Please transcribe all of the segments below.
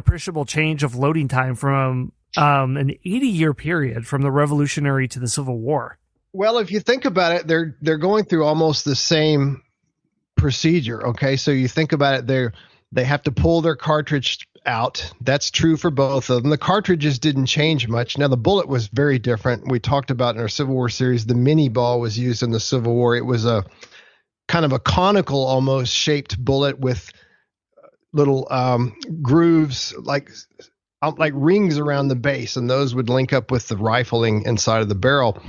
appreciable change of loading time from an 80-year period from the Revolutionary to the Civil War. Well, if you think about it, they're going through almost the same procedure. Okay, so you think about it, they have to pull their cartridge out. That's true for both of them. The cartridges didn't change much. Now, the bullet was very different. We talked about in our Civil War series, the mini ball was used in the Civil War. It was a kind of a conical almost shaped bullet with little grooves like rings around the base, and those would link up with the rifling inside of the barrel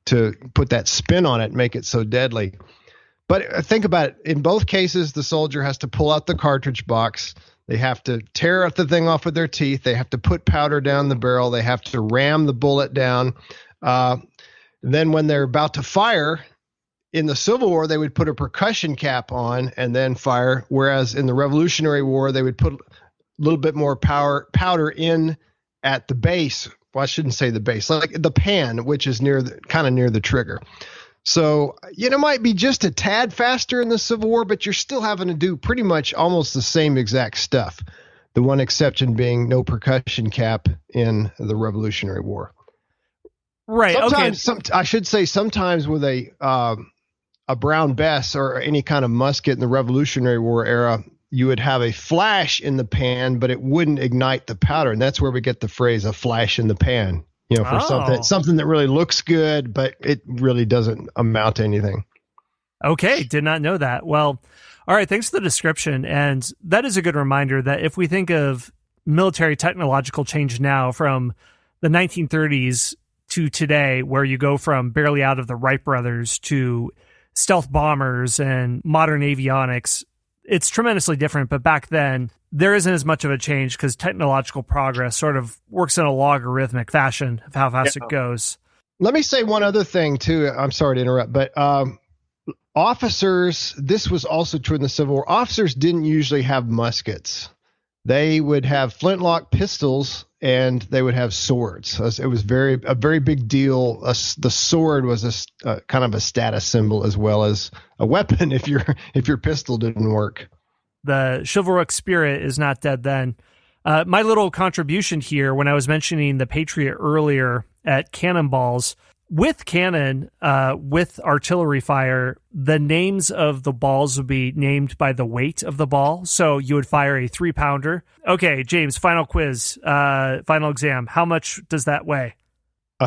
to put that spin on it, make it so deadly. But think about it. In both cases, the soldier has to pull out the cartridge box. They have to tear the thing off with their teeth. They have to put powder down the barrel. They have to ram the bullet down. Then when they're about to fire, in the Civil War, they would put a percussion cap on and then fire, whereas in the Revolutionary War, they would put a little bit more powder in at the base. Well, I shouldn't say the base, like the pan, which is kind of near the trigger. So, it might be just a tad faster in the Civil War, but you're still having to do pretty much almost the same exact stuff. The one exception being no percussion cap in the Revolutionary War. Right. I should say sometimes with a Brown Bess or any kind of musket in the Revolutionary War era, you would have a flash in the pan, but it wouldn't ignite the powder. And that's where we get the phrase "a flash in the pan." For something that really looks good, but it really doesn't amount to anything. Okay, did not know that. Well, all right, thanks for the description. And that is a good reminder that if we think of military technological change now from the 1930s to today, where you go from barely out of the Wright brothers to stealth bombers and modern avionics, it's tremendously different. But back then, there isn't as much of a change because technological progress sort of works in a logarithmic fashion of how fast it goes. Let me say one other thing, too. I'm sorry to interrupt, but officers, this was also true in the Civil War. Officers didn't usually have muskets. They would have flintlock pistols and they would have swords. It was a very big deal. The sword was a kind of a status symbol as well as a weapon if your pistol didn't work. The chivalric spirit is not dead then. My little contribution here, when I was mentioning the Patriot earlier at cannonballs, with cannon, with artillery fire, the names of the balls would be named by the weight of the ball. So you would fire a 3-pounder. Okay, James, final quiz, final exam. How much does that weigh?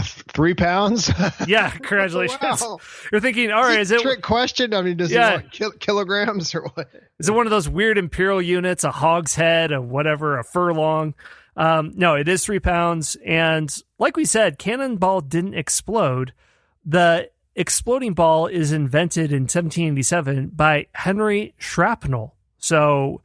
3 pounds? Yeah, congratulations. Wow. You're thinking, all right, is it a trick question? I mean, does it want kilograms or what? Is it one of those weird imperial units, a hogshead, a whatever, a furlong? No, it is 3 pounds. And like we said, cannonball didn't explode. The exploding ball is invented in 1787 by Henry Shrapnel. So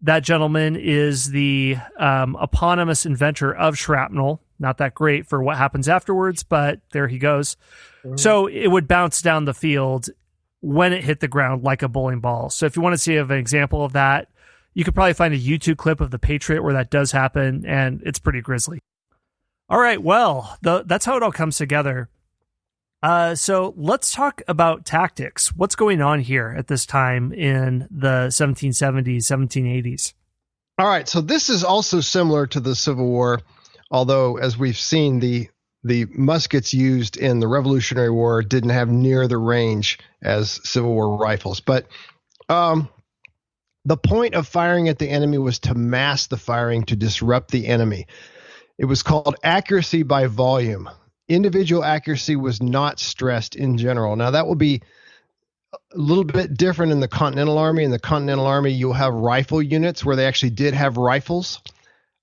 that gentleman is the eponymous inventor of shrapnel. Not that great for what happens afterwards, but there he goes. Mm-hmm. So it would bounce down the field when it hit the ground like a bowling ball. So if you want to see an example of that, you could probably find a YouTube clip of the Patriot where that does happen, and it's pretty grisly. All right, well, that's how it all comes together. So let's talk about tactics. What's going on here at this time in the 1770s, 1780s? All right, so this is also similar to the Civil War, although, as we've seen, the muskets used in the Revolutionary War didn't have near the range as Civil War rifles. But the point of firing at the enemy was to mask the firing, to disrupt the enemy. It was called accuracy by volume. Individual accuracy was not stressed in general. Now, that will be a little bit different in the Continental Army. In the Continental Army, you'll have rifle units where they actually did have rifles,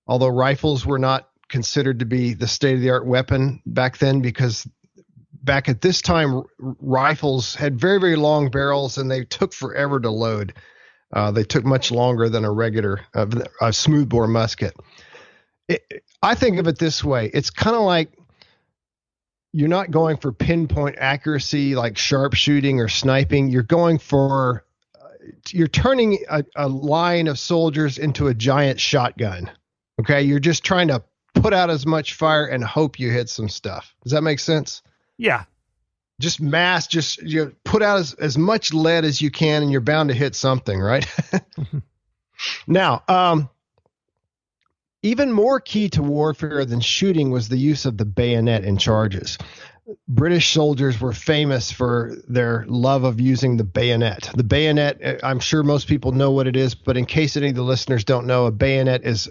although rifles were not considered to be the state-of-the-art weapon back then, because back at this time, rifles had very, very long barrels and they took forever to load. They took much longer than a regular a smoothbore musket. I think of it this way. It's kind of like you're not going for pinpoint accuracy like sharpshooting or sniping. You're going for you're turning a line of soldiers into a giant shotgun. Okay, you're just trying to put out as much fire and hope you hit some stuff. Does that make sense? Yeah. Just put out as much lead as you can, and you're bound to hit something, right? Now, even more key to warfare than shooting was the use of the bayonet in charges. British soldiers were famous for their love of using the bayonet. The bayonet, I'm sure most people know what it is, but in case any of the listeners don't know, a bayonet is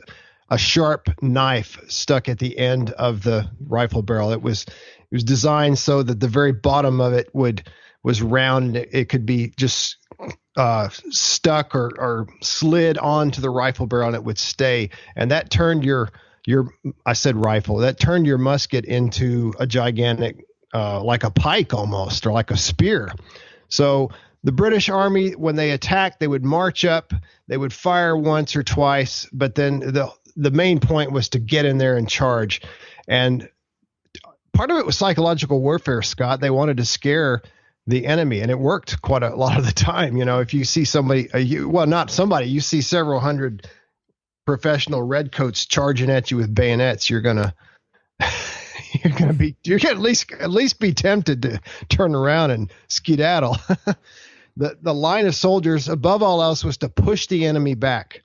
a sharp knife stuck at the end of the rifle barrel. It was designed so that the very bottom of it was round. It could be just stuck or slid onto the rifle barrel, and it would stay. And that turned your I said rifle. That turned your musket into a gigantic, like a pike almost, or like a spear. So the British Army, when they attacked, they would march up, they would fire once or twice, but then the main point was to get in there and charge. And part of it was psychological warfare, Scott. They wanted to scare the enemy, and it worked quite a lot of the time. You know, if you see somebody, you see several hundred professional redcoats charging at you with bayonets, you're gonna at least be tempted to turn around and skedaddle. The line of soldiers, above all else, was to push the enemy back.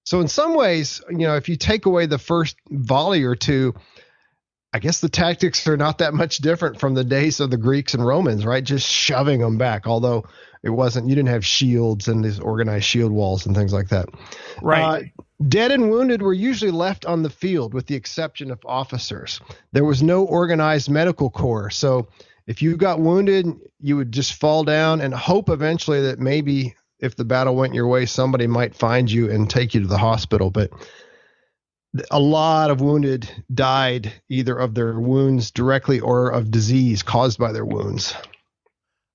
So in some ways, if you take away the first volley or two, I guess the tactics are not that much different from the days of the Greeks and Romans, right? Just shoving them back. Although you didn't have shields and these organized shield walls and things like that. Right. Dead and wounded were usually left on the field with the exception of officers. There was no organized medical corps. So if you got wounded, you would just fall down and hope eventually that maybe if the battle went your way, somebody might find you and take you to the hospital. But a lot of wounded died either of their wounds directly or of disease caused by their wounds.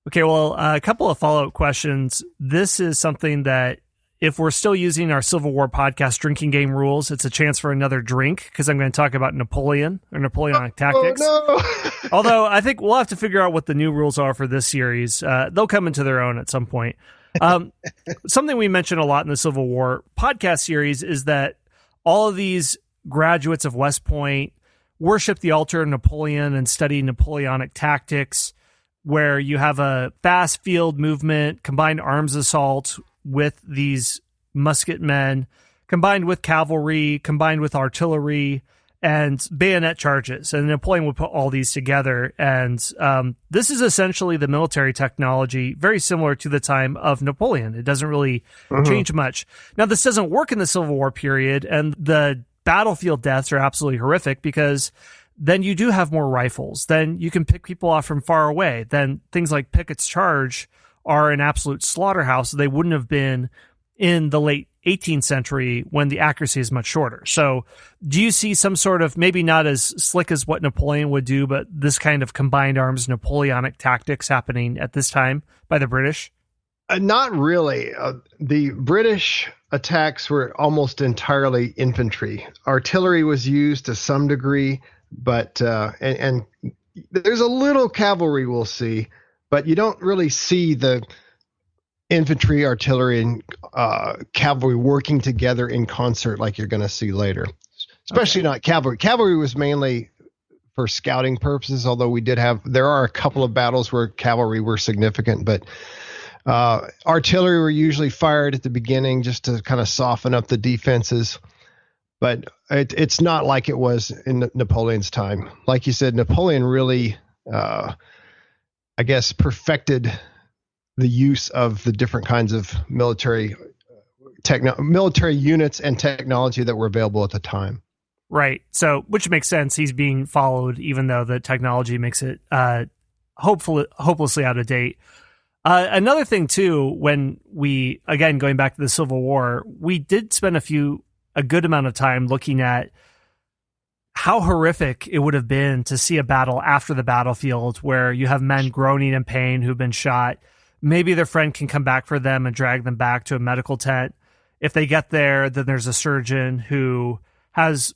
Okay, well, a couple of follow-up questions. This is something that if we're still using our Civil War podcast drinking game rules, it's a chance for another drink because I'm going to talk about Napoleon or Napoleonic tactics. Oh, no. Although I think we'll have to figure out what the new rules are for this series. They'll come into their own at some point. Something we mentioned a lot in the Civil War podcast series is that all of these graduates of West Point worship the altar of Napoleon and study Napoleonic tactics, where you have a fast field movement, combined arms assault with these musket men, combined with cavalry, combined with artillery, and bayonet charges. And Napoleon would put all these together. And this is essentially the military technology, very similar to the time of Napoleon. It doesn't really change much. Now, this doesn't work in the Civil War period, and the battlefield deaths are absolutely horrific because then you do have more rifles. Then you can pick people off from far away. Then things like Pickett's Charge are an absolute slaughterhouse. They wouldn't have been in the late 18th century when the accuracy is much shorter. So do you see some sort of, maybe not as slick as what Napoleon would do, but this kind of combined arms Napoleonic tactics happening at this time by the British? Not really. The British attacks were almost entirely infantry. Artillery was used to some degree, but and there's a little cavalry we'll see, but you don't really see the infantry, artillery, and cavalry working together in concert like you're going to see later, especially not cavalry. Cavalry was mainly for scouting purposes, although there are a couple of battles where cavalry were significant, but artillery were usually fired at the beginning just to kind of soften up the defenses. But it's not like it was in Napoleon's time. Like you said, Napoleon really, I guess, perfected the use of the different kinds of military units and technology that were available at the time. Right. So, which makes sense. He's being followed, even though the technology makes it hopelessly out of date. Another thing too, when we, again, going back to the Civil War, we did spend a good amount of time looking at how horrific it would have been to see a battle after the battlefield where you have men groaning in pain who've been shot. Maybe their friend can come back for them and drag them back to a medical tent. If they get there, then there's a surgeon who has,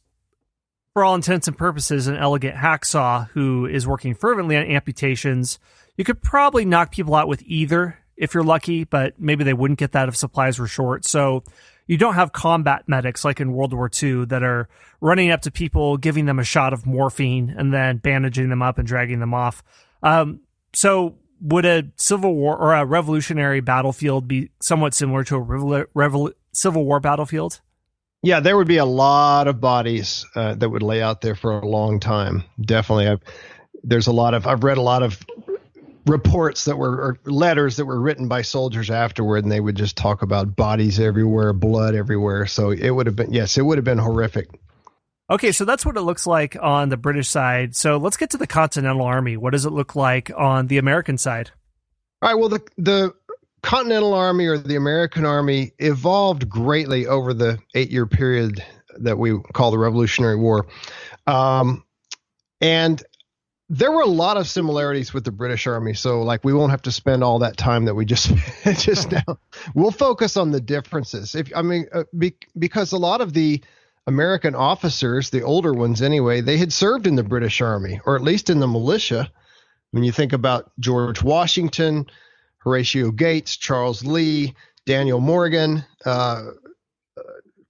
for all intents and purposes, an elegant hacksaw who is working fervently on amputations. You could probably knock people out with either if you're lucky, but maybe they wouldn't get that if supplies were short. So you don't have combat medics like in World War II that are running up to people, giving them a shot of morphine, and then bandaging them up and dragging them off. So would a Civil War or a Revolutionary battlefield be somewhat similar to a Civil War battlefield? Yeah, there would be a lot of bodies that would lay out there for a long time. Definitely. I've read a lot of reports that were, or letters that were written by soldiers afterward, and they would just talk about bodies everywhere, blood everywhere. So it would have been horrific. Okay, so that's what it looks like on the British side. So let's get to the Continental Army. What does it look like on the American side? All right, well, the Continental Army, or the American Army, evolved greatly over the 8-year period that we call the Revolutionary War. And there were a lot of similarities with the British Army. So like, we won't have to spend all that time that we just now. We'll focus on the differences. Because a lot of the American officers, the older ones anyway, they had served in the British Army, or at least in the militia. When you think about George Washington, Horatio Gates, Charles Lee, Daniel Morgan,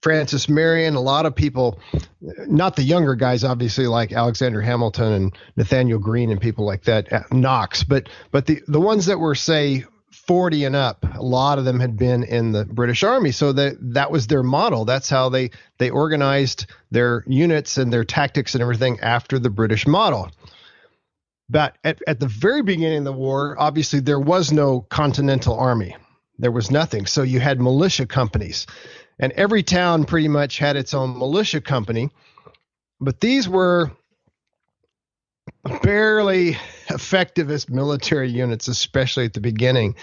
Francis Marion, a lot of people, not the younger guys, obviously, like Alexander Hamilton and Nathaniel Greene and people like that, Knox, but the ones that were, say, 40 and up, a lot of them had been in the British Army. So that was their model. That's how they organized their units and their tactics and everything after the British model. But at the very beginning of the war, obviously, there was no Continental Army. There was nothing. So you had militia companies, and every town pretty much had its own militia company. But these were barely effective as military units, especially at the beginning.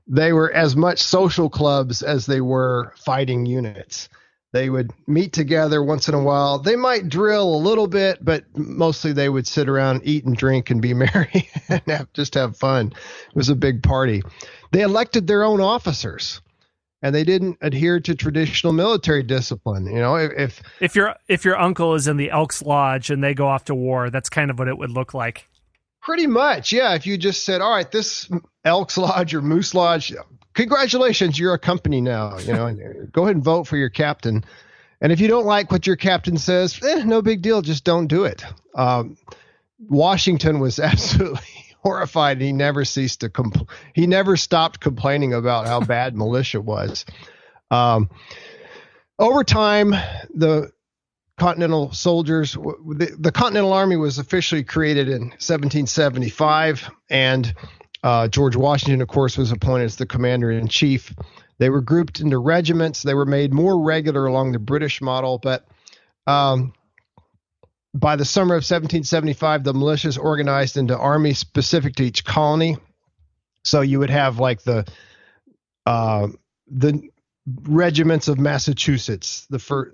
They were as much social clubs as they were fighting units. They would meet together once in a while. They might drill a little bit, but mostly they would sit around, eat and drink and be merry and have fun. It was a big party. They elected their own officers, and they didn't adhere to traditional military discipline. You know, if your uncle is in the Elks Lodge and they go off to war, that's kind of what it would look like. Pretty much, yeah. If you just said, all right, this Elks Lodge or Moose Lodge, congratulations, you're a company now. You know, go ahead and vote for your captain. And if you don't like what your captain says, no big deal. Just don't do it. Washington was absolutely horrified. He never ceased to he never stopped complaining about how bad militia was. Over time, the Continental soldiers, the Continental Army was officially created in 1775, and George Washington, of course, was appointed as the commander-in-chief. They were grouped into regiments. They were made more regular along the British model, but by the summer of 1775, the militias organized into armies specific to each colony. So you would have like the regiments of Massachusetts, or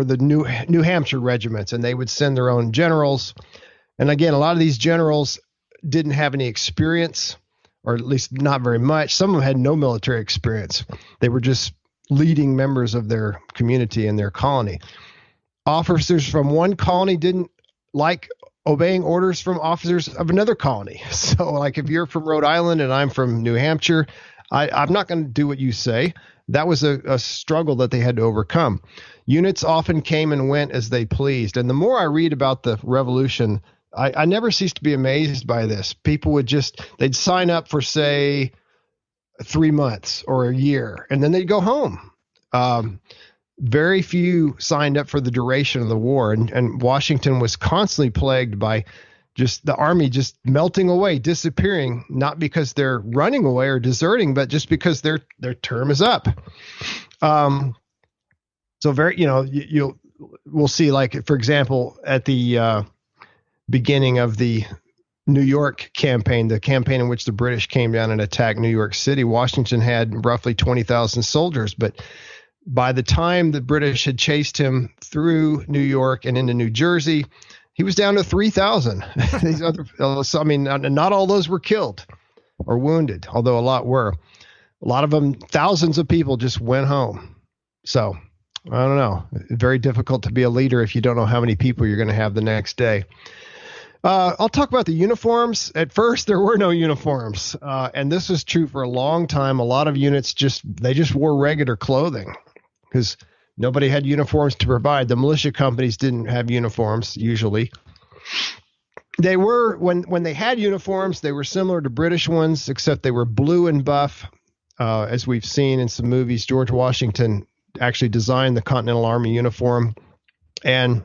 the New Hampshire regiments, and they would send their own generals. And again, a lot of these generals didn't have any experience, or at least not very much. Some of them had no military experience. They were just leading members of their community and their colony. Officers from one colony didn't like obeying orders from officers of another colony. So like, if you're from Rhode Island and I'm from New Hampshire, I'm not going to do what you say. That was a struggle that they had to overcome. Units often came and went as they pleased. And the more I read about the Revolution, I never ceased to be amazed by this. People they'd sign up for, say, 3 months or a year, and then they'd go home. Very few signed up for the duration of the war. And Washington was constantly plagued by just the army just melting away, disappearing, not because they're running away or deserting, but just because their term is up. So we'll see, like, for example, at the beginning of the New York campaign, the campaign in which the British came down and attacked New York City, Washington had roughly 20,000 soldiers. But by the time the British had chased him through New York and into New Jersey, he was down to 3,000. Not all those were killed or wounded, although a lot were. A lot of them, thousands of people just went home. So I don't know. Very difficult to be a leader if you don't know how many people you're going to have the next day. I'll talk about the uniforms. At first, there were no uniforms, and this was true for a long time. A lot of units just wore regular clothing because nobody had uniforms to provide. The militia companies didn't have uniforms usually. They were, when they had uniforms, they were similar to British ones, except they were blue and buff, as we've seen in some movies. George Washington actually designed the Continental Army uniform. And